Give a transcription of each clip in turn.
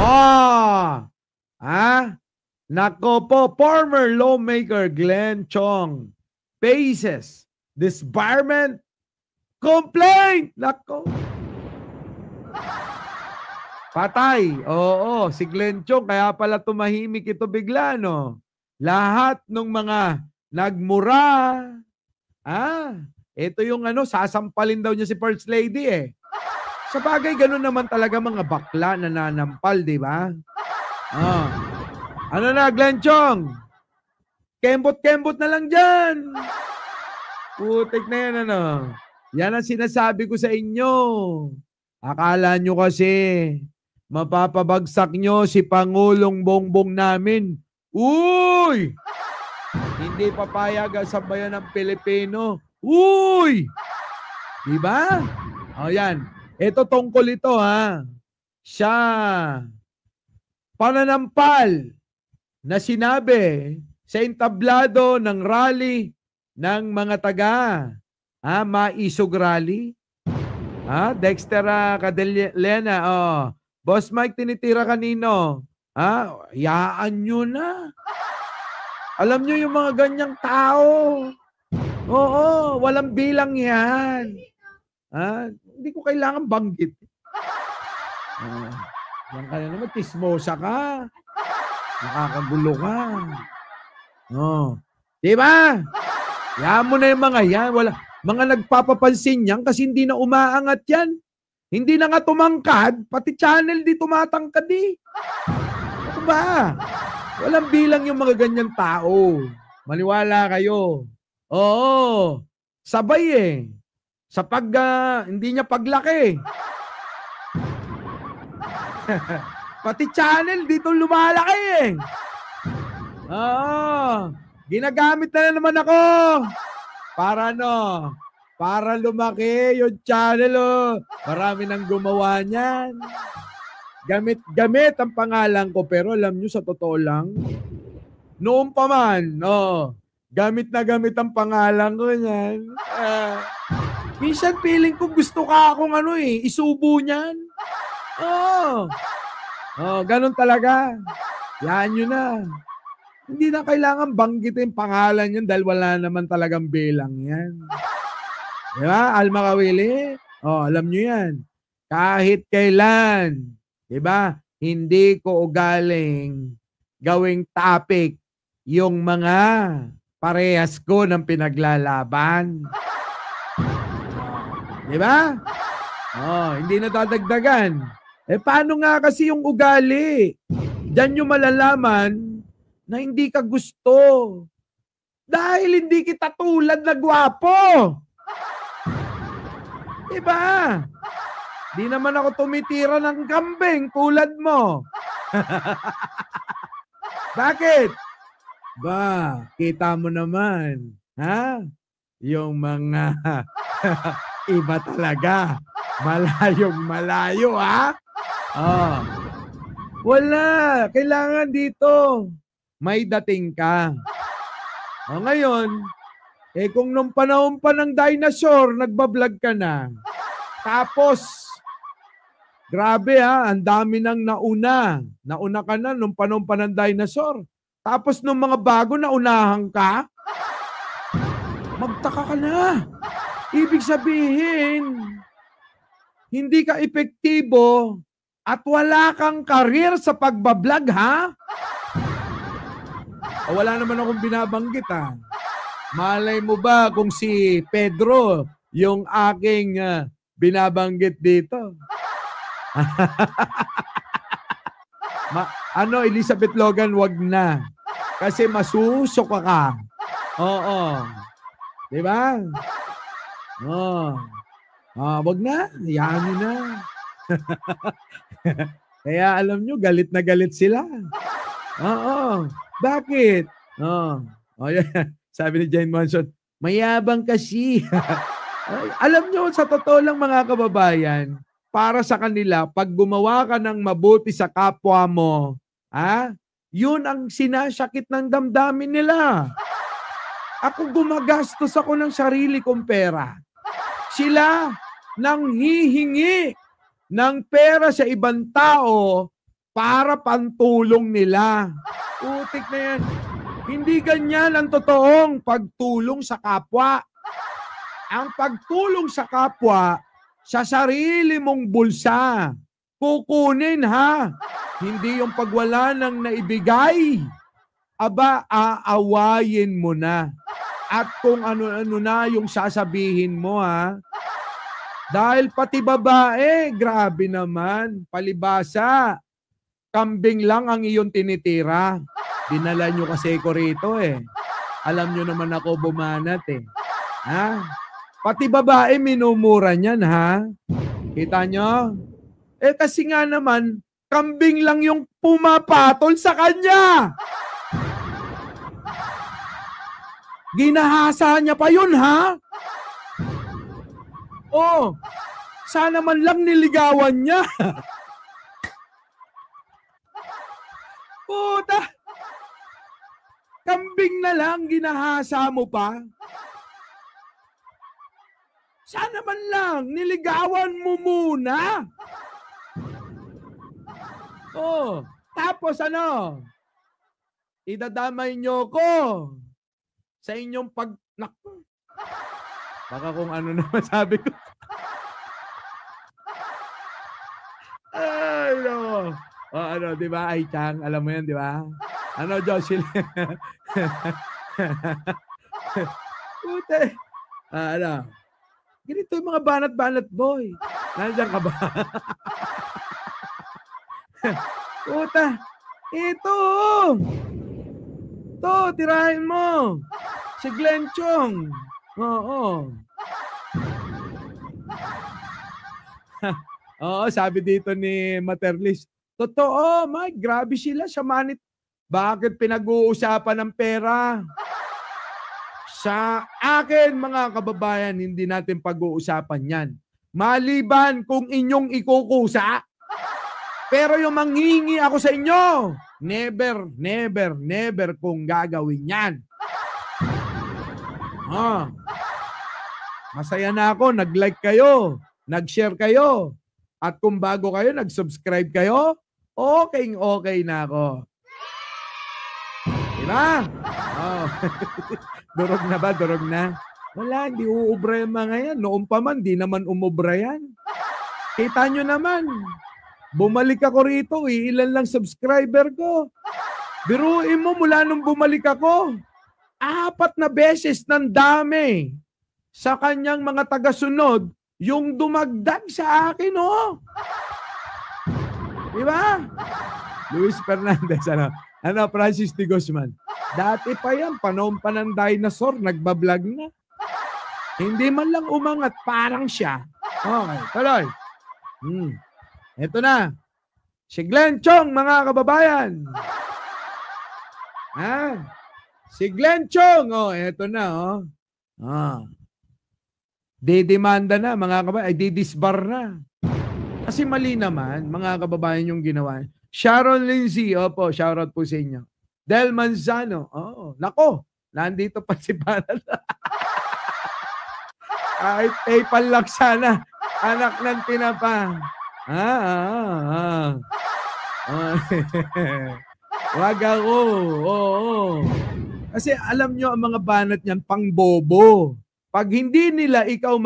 Oh! Nako po, former lawmaker Glenn Chong faces disbarment complaint. Nako. Patay. Oo, si Glenn Chong, kaya pala tumahimik ito bigla, no? Lahat ng mga nagmura. Ito yung sasampalin daw niya si First Lady eh. Sa bagay, ganun naman talaga mga bakla na nanampal, di ba? Ano na, Glenn Chong? Kembot-kembot na lang dyan. Putik na yan, Yan ang sinasabi ko sa inyo. Akala nyo kasi, mapapabagsak nyo si Pangulong Bongbong namin. Uy! Hindi papayag ang sambayan ng Pilipino. Uy! Diba? Yan. Ito tungkol ito, Siya, pananampal na sinabi sa entablado ng rally ng mga taga Maisog Rally. Dexter Cadellena, Boss Mike, tinitira kanino? Yaan nyo na. Alam nyo yung mga ganyang tao. Oo, walang bilang yan. Hindi ko kailangan banggit. Yan ka na naman, tismosa ka. Nakakagulo ka. Diba? Yan mo na yung mga yan. Mga nagpapapansin yan kasi hindi na umaangat yan. Hindi na nga tumangkad, pati channel di tumatangkad eh. Ano ba? Walang bilang yung mga ganyang tao. Maniwala kayo. Oo. Sabay eh. Sa hindi niya paglaki. Pati channel dito lumalaki eh. Ginagamit na naman ako. Para para lumaki yung channel Marami nang gumawa niyan. Gamit ang pangalan ko, pero alam nyo sa totoo lang, noon pa man, gamit na gamit ang pangalan ko niyan. Minsan feeling ko gusto ka akong isubo niyan. Ganun talaga. Yan nyo na. Hindi na kailangan banggitin pangalan yan dahil wala naman talagang bilang yan. Diba? Alma Kawili? Alam nyo yan. Kahit kailan, diba? Hindi ko ugaling gawing topic yung mga parehas ko ng pinaglalaban. Diba? Hindi na dadagdagan. Paano nga kasi yung ugali? Diyan nyo malalaman na hindi ka gusto. Dahil hindi kita tulad na gwapo. Diba? Di naman ako tumitira ng kambing tulad mo. Bakit? Kita mo naman. Yung mga iba talaga. Malayong malayo, Wala. Kailangan dito may dating ka. Ngayon, kung nung panahon pa ng dinosaur, nagbablog ka na. Tapos, grabe ang dami nang nauna. Nauna ka na nung panahon pa ng dinosaur. Tapos nung mga bago, naunahan ka. Magtaka ka na. Ibig sabihin, hindi ka epektibo at wala kang career sa pagbablog, wala naman akong binabanggit, Malay mo ba kung si Pedro yung aking binabanggit dito? Elizabeth Logan, wag na. Kasi masusok ka. Oo. Diba? Wag na. Hayaan nyo na. Kaya alam nyo, galit na galit sila. Bakit? Sabi ni Jane Monson, mayabang kasi. Alam nyo, sa totoo lang mga kababayan, para sa kanila, pag gumawa ka ng mabuti sa kapwa mo, yun ang sinasakit ng damdamin nila. Ako gumagastos ako ng sarili kong pera. Sila nang hihingi ng pera sa ibang tao para pantulong nila. Putik na yan. Hindi ganyan ang totoong pagtulong sa kapwa. Ang pagtulong sa kapwa, sa sarili mong bulsa. Kukunin ha. Hindi yung pagwala ng naibigay. Aba, aawayin mo na. At kung ano-ano na yung sasabihin mo ha. Dahil pati babae, grabe naman, palibasa. Kambing lang ang iyong tinitira. Dinala nyo kasi ko rito eh. Alam nyo naman ako bumanat eh. Ha? Pati babae minumura niyan ha. Kita nyo? Eh kasi nga naman, kambing lang yung pumapatol sa kanya. Ginahasa niya pa yun, ha? Oh, sana man lang niligawan niya. Puta! Kambing na lang, ginahasa mo pa. Sana man lang, niligawan mo muna. Oh, tapos ano? Idadamay niyo ko sa inyong baka kung ano naman sabi ko. Ano? Oh, ano, di ba? Ay, Chang, alam mo yan, di ba? Ano, Jocelyn? Pute. Ano? Ganito yung mga banat-banat boy. Nandiyan ka ba? Puta. Ito. Ito, tirahin mo. Si Glenn Chong. Oo. Oo, sabi dito ni Materlis. Totoo, Mike. Grabe sila sa manit. Bakit pinag-uusapan ng pera? Sa akin, mga kababayan, hindi natin pag-uusapan yan. Maliban kung inyong ikukusa. Pero yung manghingi ako sa inyo, never, never, never kung gagawin yan. Masaya na ako, nag-like kayo, nag-share kayo, at kung bago kayo, nag-subscribe kayo, okay na ako. Diba? Oh. Durog na ba? Durog na? Wala, hindi uubra yung mga yan. Noon pa man, di naman umubra yan. Kita nyo naman. Bumalik ako rito, ilan lang subscriber ko. Biruin mo mula nung bumalik ako. 4 na beses ng dami sa kanyang mga tagasunod yung dumagdag sa akin, oh. Diba? Luis Fernandez, ano, Francis de Guzman. Dati pa yan, panahon pa ng dinosaur, nagbablog na. Hindi man lang umangat, parang siya. Okay, tuloy. Ito na. Si Glenn Chong, mga kababayan. Si Glenn Chong, ito na, didemanda na, mga kababayan, ay didisbar na. Kasi mali naman, mga kababayan yung ginawa. Sharon Lindsay, opo, shoutout po sa inyo. Del Manzano, nako, nandito pa si Banat. Kahit PayPal lang sana, anak ng tinapa. Wag ako, Kasi alam nyo, ang mga banat niyan, pang bobo. Pag hindi nila ikaw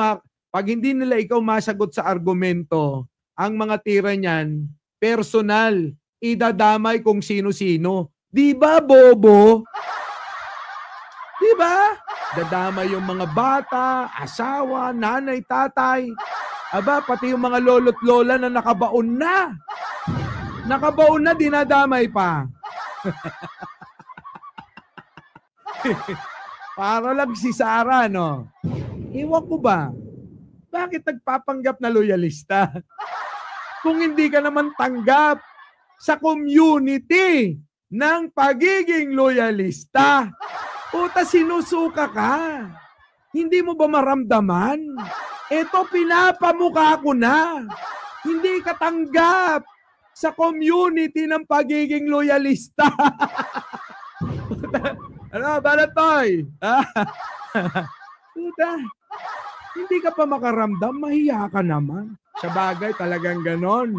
masagot sa argumento, ang mga tira niyan, personal, idadamay kung sino-sino. Di ba, bobo? Di ba? Dadamay yung mga bata, asawa, nanay, tatay. Aba, pati yung mga lolo't lola na nakabaon na. Nakabaon na, dinadamay pa. Para lang si Sarah, no? Iwan ko ba? Bakit nagpapanggap na loyalista? Kung hindi ka naman tanggap sa community ng pagiging loyalista, puta, sinusuka ka. Hindi mo ba maramdaman? Ito, pinapamukha ko na. Hindi ka tanggap sa community ng pagiging loyalista. Ano, Balatoy? Puta, hindi ka pa makaramdam, mahiya ka naman. Sa bagay, talagang ganon.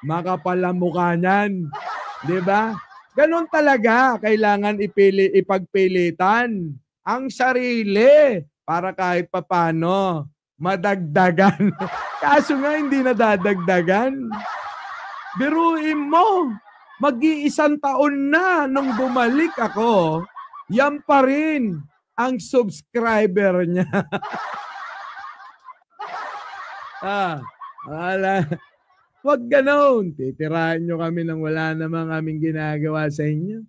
Makapal ang mukha niyan. 'Di ba? Gano'n talaga, kailangan ipagpilitan ang sarili para kahit papaano madagdagan. Kaso nga hindi nadadagdagan. Biruin mo, mag-iisang taon na nung bumalik ako, yan pa rin ang subscriber niya. Wala. Wag gano'n. Titirahan nyo kami ng wala namang aming ginagawa sa inyo.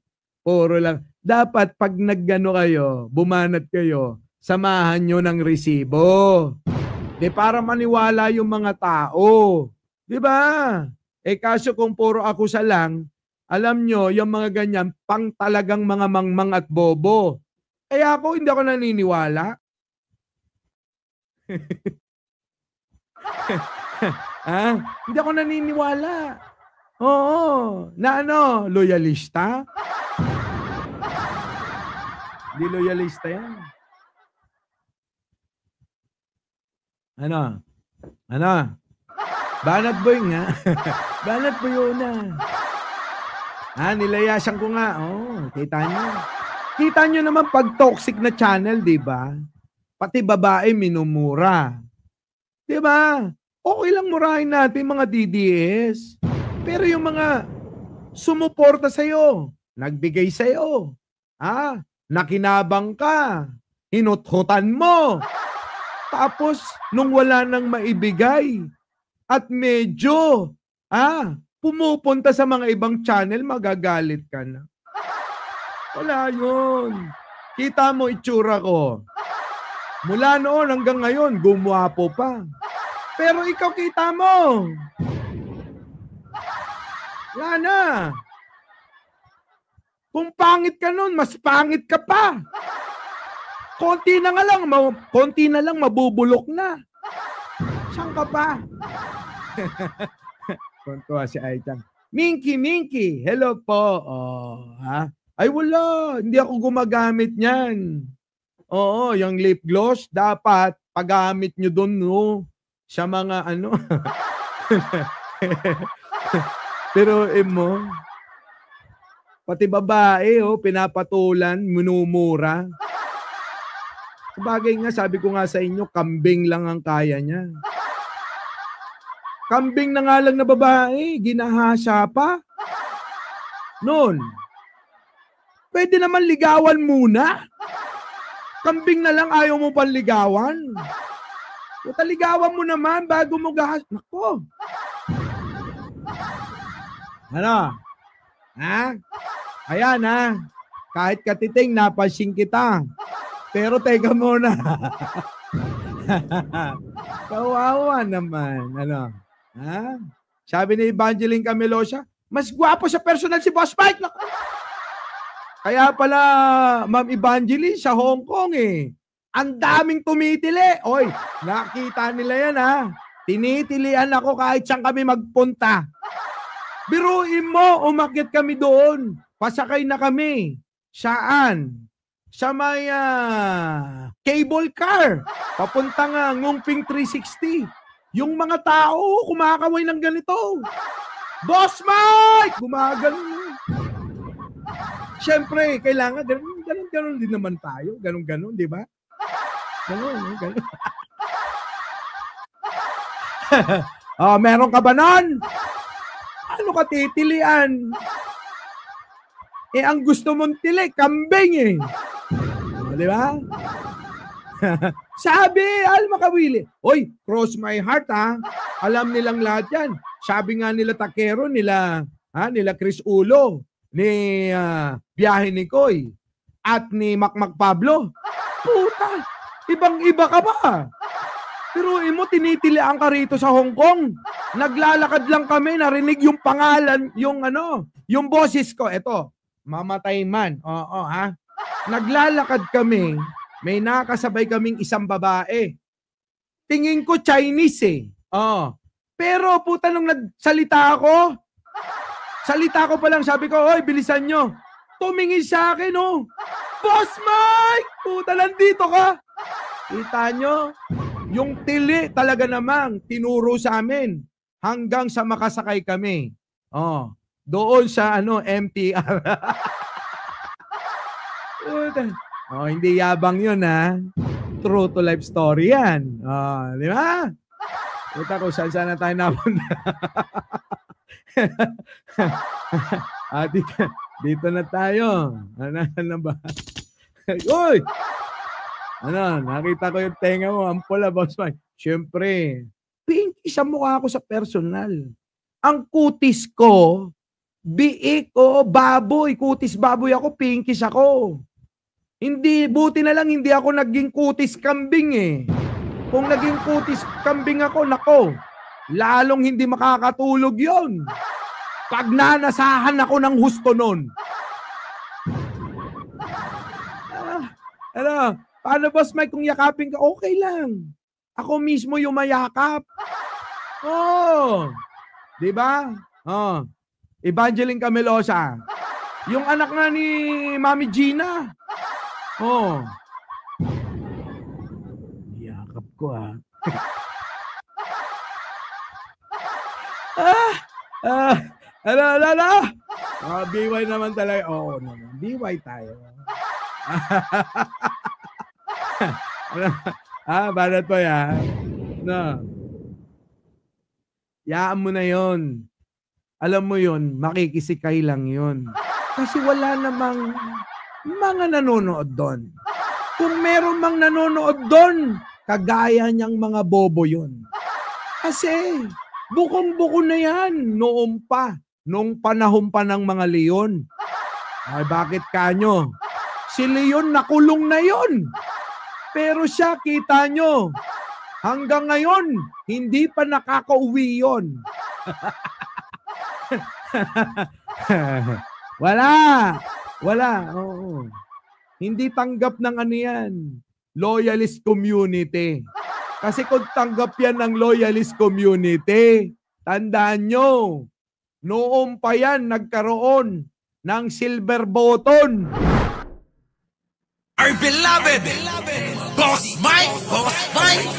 Puro lang. Dapat pag naggano kayo, bumanat kayo, samahan nyo ng resibo. Para maniwala yung mga tao. Di ba? Kaso kung puro akusa lang, alam nyo, yung mga ganyan, pang talagang mga mangmang at bobo. Kaya ako, hindi ako naniniwala. Hindi ako naniniwala. Oo. Na ano, loyalista? Hindi loyalista yan. Ano? Banat boy nga. Banat boy yun na. Nilayasan ko nga. Kita nyo. Kita nyo naman pag toxic na channel, di ba? Pati babae minumura. Di ba? Okay lang murahin natin mga DDS. Pero yung mga sumuporta sa'yo, nagbigay sa'yo, nakinabang ka, hinuthutan mo, tapos nung wala nang maibigay, at medyo, pumupunta sa mga ibang channel, magagalit ka na. Wala yun. Kita mo itsura ko. Mula noon hanggang ngayon, gumwapo pa. Pero ikaw kita mo. Wala na. Kung pangit ka nun, mas pangit ka pa. Konti na lang, mabubulok na. Saan ka pa? Kontuwa si Aitang. Minky, hello po. Ay wala, hindi ako gumagamit niyan. Oo, yung lip gloss, dapat paggamit nyo doon, no? Sa mga ano. Pero mo, pati babae, pinapatulan, minumura. Sabagay nga, sabi ko nga sa inyo, kambing lang ang kaya niya. Kambing na nga lang na babae, ginahasa pa. Noon, pwede naman ligawan muna. Kambing na lang, ayaw mo pang ligawan. Ligawan mo naman bago mo gahas. Nako. Ano? Ayan kahit katiting, napansing kita. Pero teka muna. Kawawa naman. Ano? Sabi ni Evangeline Camelosa, mas gwapo sa personal si Boss Mike. Kaya pala, Ma'am Evangeline, sa Hong Kong ang daming tumitili. Oy, nakita nila yan Tinitilian ako kahit saan kami magpunta. Biruin mo, umakyat kami doon. Pasakay na kami. Saan? Sa may cable car. Papunta nga Ngungping 360. Yung mga tao kumakaway ng ganito. Boss Mike! Gumagano. Siyempre, kailangan ganun din naman tayo. Ganun, di ba? Ganun. Meron ka ba nun? Ano ka titilian? Ang gusto mong tili, kambing di ba? Sabi, Alma Kawili, oy, cross my heart Alam nilang lahat yan. Sabi nga nila Takero, nila Chris Ulo, ni Biyahe ni Koy, at ni Makmak Pablo. Puta, ibang-iba ka ba? Pero mo, tinitilian ka rito sa Hong Kong. Naglalakad lang kami, narinig yung pangalan, yung boses ko. Eto, mamatay man. Oo, Naglalakad kami, may nakasabay kaming isang babae. Tingin ko Chinese Pero puta nung nagsalita ako, pa lang, sabi ko, oy, bilisan nyo. Tumingin sa akin, Boss Mike! Puta, nandito ka. Kita nyo? Yung tili talaga namang tinuro sa amin. hanggang sa makasakay kami. Oh, doon sa MTR. Oh, hindi yabang 'yun ha. True to life story 'yan. Oh, di ba? Puta ko saan na tayo napunta. Dito na tayo. Ano ba? Uy! Nakita ko yung tenga mo, ang pula, boss man. Siyempre, pinky sa mukha ko sa personal. Ang kutis ko, biik ko, baboy. Kutis baboy ako, pinkish ako. Hindi, buti na lang hindi ako naging kutis kambing eh. Kung naging kutis kambing ako, nako, lalong hindi makakatulog yon. Pag nanasahan ako ng husto nun. Paano boss Mike kung yakapin ka? Okay lang. Ako mismo yung mayakap. Oh. Di ba? Oh. Evangeline Camelosa. Yung anak nga ni Mami Gina. Oh. Yakap ko Ala. BY naman talaga. Oo naman. BY tayo. Banat po yan. No. Yaan mo na yon. Alam mo yon, makikisikay lang yon. Kasi wala namang mga nanonood doon. Kung meron mang nanonood doon, kagaya niyang mga bobo yon. Kasi bukong-buko na yan noong pa. Nung panahon pa ng mga leon. Ay bakit kanyo? Si Leon nakulong na yon. Pero siya, kita nyo, hanggang ngayon, hindi pa nakakauwi yun. Wala. Oo. Hindi tanggap ng yan. Loyalist community. Kasi kung tanggap yan ng loyalist community, tandaan nyo, noong pa yan nagkaroon ng silver button. Our beloved Boss Mike